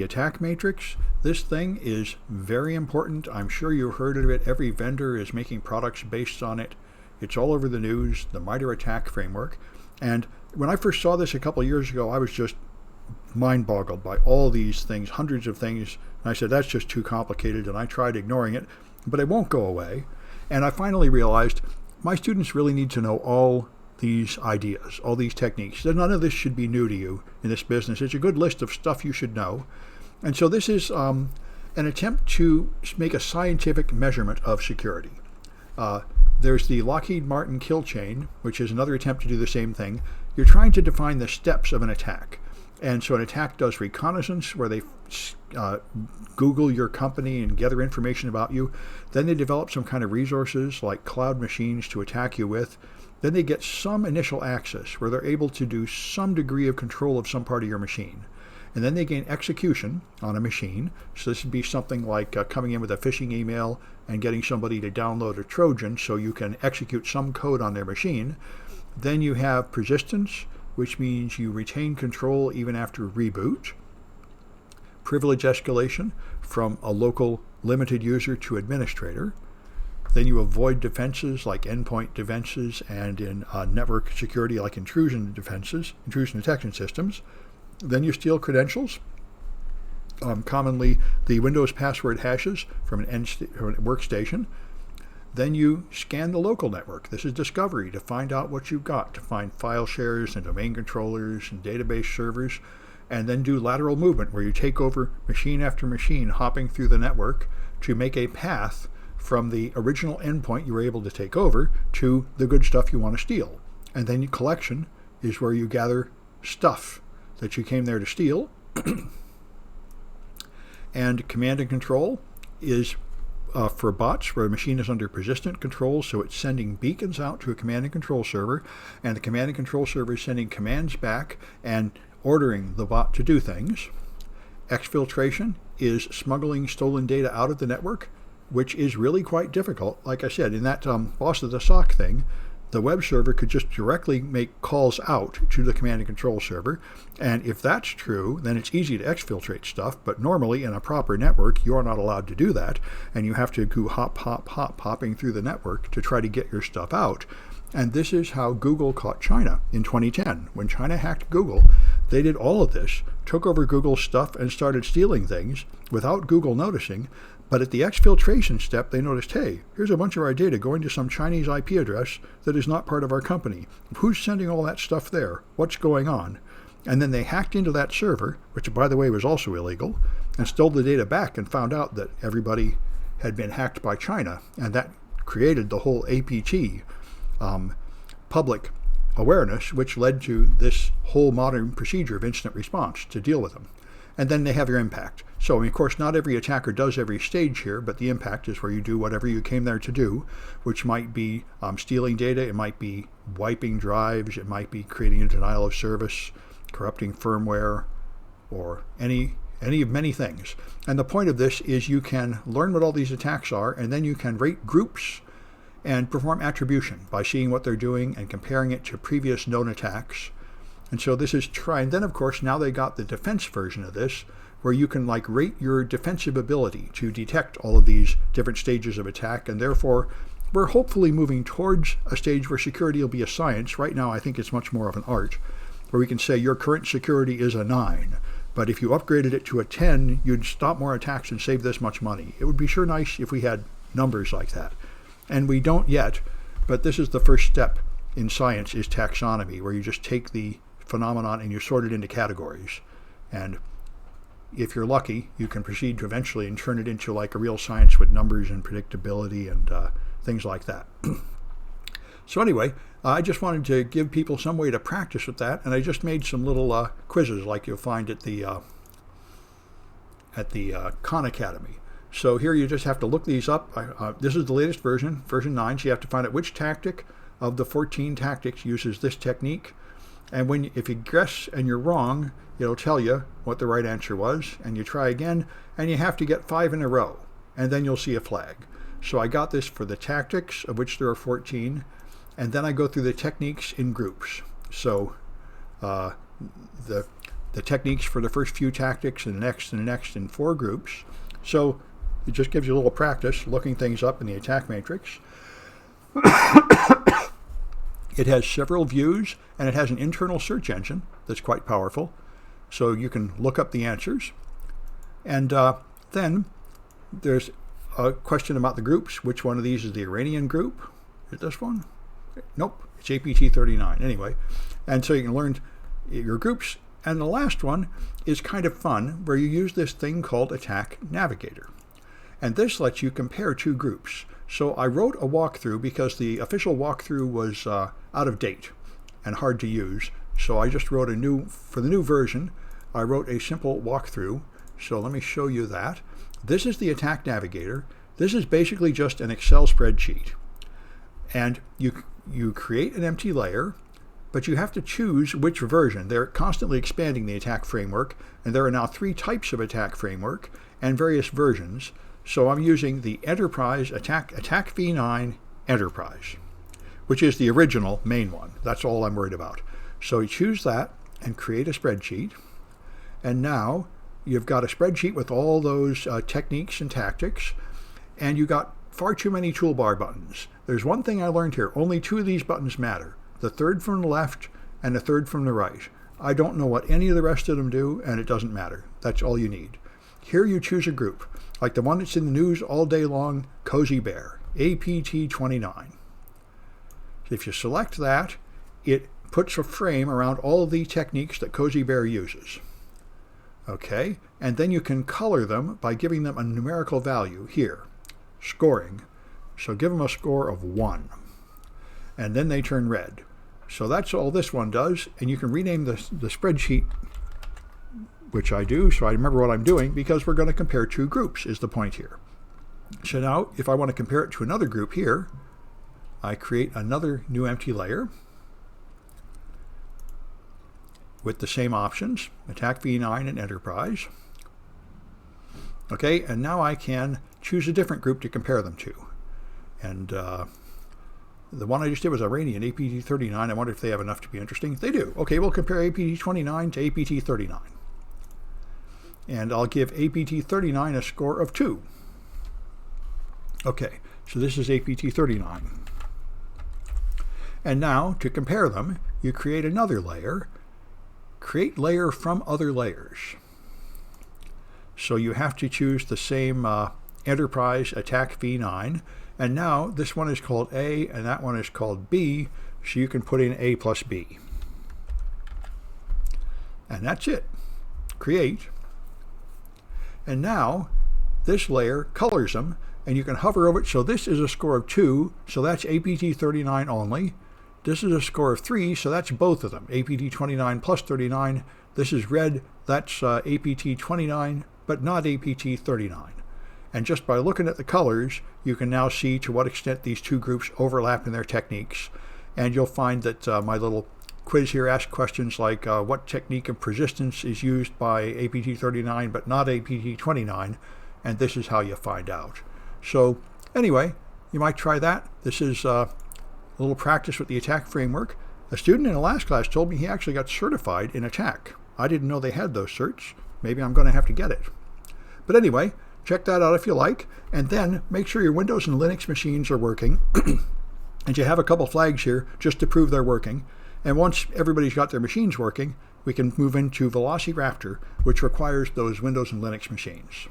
The attack matrix, this thing is very important. I'm sure you've heard of it. Every vendor is making products based on it. It's all over the news, the MITRE ATT&CK framework. And when I first saw this a couple of years ago, I was just mind boggled by all these things, hundreds of things. And I said, that's just too complicated. And I tried ignoring it, but it won't go away. And I finally realized my students really need to know all these ideas, all these techniques. None of this should be new to you in this business. It's a good list of stuff you should know. And so this is an attempt to make a scientific measurement of security. There's the Lockheed Martin kill chain, which is another attempt to do the same thing. You're trying to define the steps of an attack. And so an attack does reconnaissance, where they Google your company and gather information about you. Then they develop some kind of resources like cloud machines to attack you with. Then they get some initial access where they're able to do some degree of control of some part of your machine. And then they gain execution on a machine. So this would be something like coming in with a phishing email and getting somebody to download a Trojan so you can execute some code on their machine. Then you have persistence, which means you retain control even after reboot. Privilege escalation from a local limited user to administrator. Then you avoid defenses like endpoint defenses, and in network security like intrusion defenses, intrusion detection systems. Then you steal credentials, commonly the Windows password hashes from from a workstation. Then you scan the local network. This is discovery, to find out what you've got, to find file shares and domain controllers and database servers. And then do lateral movement, where you take over machine after machine, hopping through the network to make a path from the original endpoint you were able to take over to the good stuff you want to steal. And then collection is where you gather stuff that you came there to steal. And command and control is for bots, where a machine is under persistent control, so it's sending beacons out to a command and control server, and the command and control server is sending commands back and ordering the bot to do things. Exfiltration is smuggling stolen data out of the network, which is really quite difficult. Like I said, in that boss of the SOC thing, the web server could just directly make calls out to the command and control server. And if that's true, then it's easy to exfiltrate stuff. But normally in a proper network, you're not allowed to do that. And you have to go hopping through the network to try to get your stuff out. And this is how Google caught China in 2010. When China hacked Google, they did all of this, took over Google's stuff and started stealing things without Google noticing. But at the exfiltration step, they noticed, hey, here's a bunch of our data going to some Chinese IP address that is not part of our company. Who's sending all that stuff there? What's going on? And then they hacked into that server, which, by the way, was also illegal, and stole the data back and found out that everybody had been hacked by China. And that created the whole APT, public awareness, which led to this whole modern procedure of incident response to deal with them. And then they have your impact. So, of course, not every attacker does every stage here, but the impact is where you do whatever you came there to do, which might be stealing data, it might be wiping drives, it might be creating a denial of service, corrupting firmware, or any of many things. And the point of this is you can learn what all these attacks are, and then you can rate groups and perform attribution by seeing what they're doing and comparing it to previous known attacks. And so this is and then of course now they got the defense version of this, where you can rate your defensive ability to detect all of these different stages of attack. And therefore we're hopefully moving towards a stage where security will be a science. Right now I think it's much more of an art, where we can say your current security is a 9, but if you upgraded it to a 10, you'd stop more attacks and save this much money. It would be sure nice if we had numbers like that. And we don't yet, but this is the first step in science, is taxonomy, where you just take the phenomenon and you sort it into categories. And if you're lucky, you can proceed to eventually and turn it into a real science with numbers and predictability and things like that. So anyway, I just wanted to give people some way to practice with that, and I just made some little quizzes like you'll find at the Khan Academy. So here you just have to look these up. This is the latest version, version 9, so you have to find out which tactic of the 14 tactics uses this technique. And if you guess and you're wrong, it'll tell you what the right answer was, and you try again, and you have to get 5 in a row, and then you'll see a flag. So I got this for the tactics, of which there are 14, and then I go through the techniques in groups. So the the techniques for the first few tactics and the next and the next in 4 groups. So it just gives you a little practice looking things up in the attack matrix. It has several views, and it has an internal search engine that's quite powerful, so you can look up the answers. And then there's a question about the groups. Which one of these is the Iranian group? Is it this one? Nope, it's APT-39 anyway. And so you can learn your groups. And the last one is kind of fun, where you use this thing called Attack Navigator. And this lets you compare 2 groups. So I wrote a walkthrough because the official walkthrough was out of date and hard to use. So I just wrote for the new version, I wrote a simple walkthrough. So let me show you that. This is the Attack Navigator. This is basically just an Excel spreadsheet. And you create an empty layer, but you have to choose which version. They're constantly expanding the attack framework, and there are now 3 types of attack framework and various versions. So I'm using the Enterprise Attack v9 Enterprise, which is the original main one. That's all I'm worried about. So you choose that and create a spreadsheet. And now you've got a spreadsheet with all those techniques and tactics, and you got far too many toolbar buttons. There's one thing I learned here. Only 2 of these buttons matter. The third from the left and the third from the right. I don't know what any of the rest of them do, and it doesn't matter. That's all you need. Here you choose a group, like the one that's in the news all day long, Cozy Bear, APT-29. If you select that, it puts a frame around all of the techniques that Cozy Bear uses. Okay, and then you can color them by giving them a numerical value here, scoring. So give them a score of 1, and then they turn red. So that's all this one does, and you can rename the spreadsheet, which I do, so I remember what I'm doing, because we're going to compare 2 groups is the point here. So now, if I want to compare it to another group here, I create another new empty layer with the same options, Attack v9 and Enterprise. Okay, and now I can choose a different group to compare them to. And the one I just did was Iranian, APT-39. I wonder if they have enough to be interesting. They do. Okay, we'll compare APT-29 to APT-39. And I'll give APT-39 a score of 2. Okay, so this is APT-39. And now, to compare them, you create another layer. Create layer from other layers. So you have to choose the same Enterprise Attack v9. And now this one is called A and that one is called B. So you can put in A plus B. And that's it. Create. And now this layer colors them, and you can hover over it. So this is a score of 2, so that's APT-39 only. This is a score of 3, so that's both of them, APT-29 plus 39. This is red, that's APT-29, but not APT-39. And just by looking at the colors, you can now see to what extent these 2 groups overlap in their techniques. And you'll find that my little quiz here asks questions like what technique of persistence is used by APT-39 but not APT-29, and this is how you find out. So anyway, you might try that. This is a little practice with the attack framework. A student in a last class told me he actually got certified in attack. I didn't know they had those certs. Maybe I'm going to have to get it. But anyway, check that out if you like, and then make sure your Windows and Linux machines are working. And you have a couple flags here just to prove they're working. And once everybody's got their machines working, we can move into Velociraptor, which requires those Windows and Linux machines.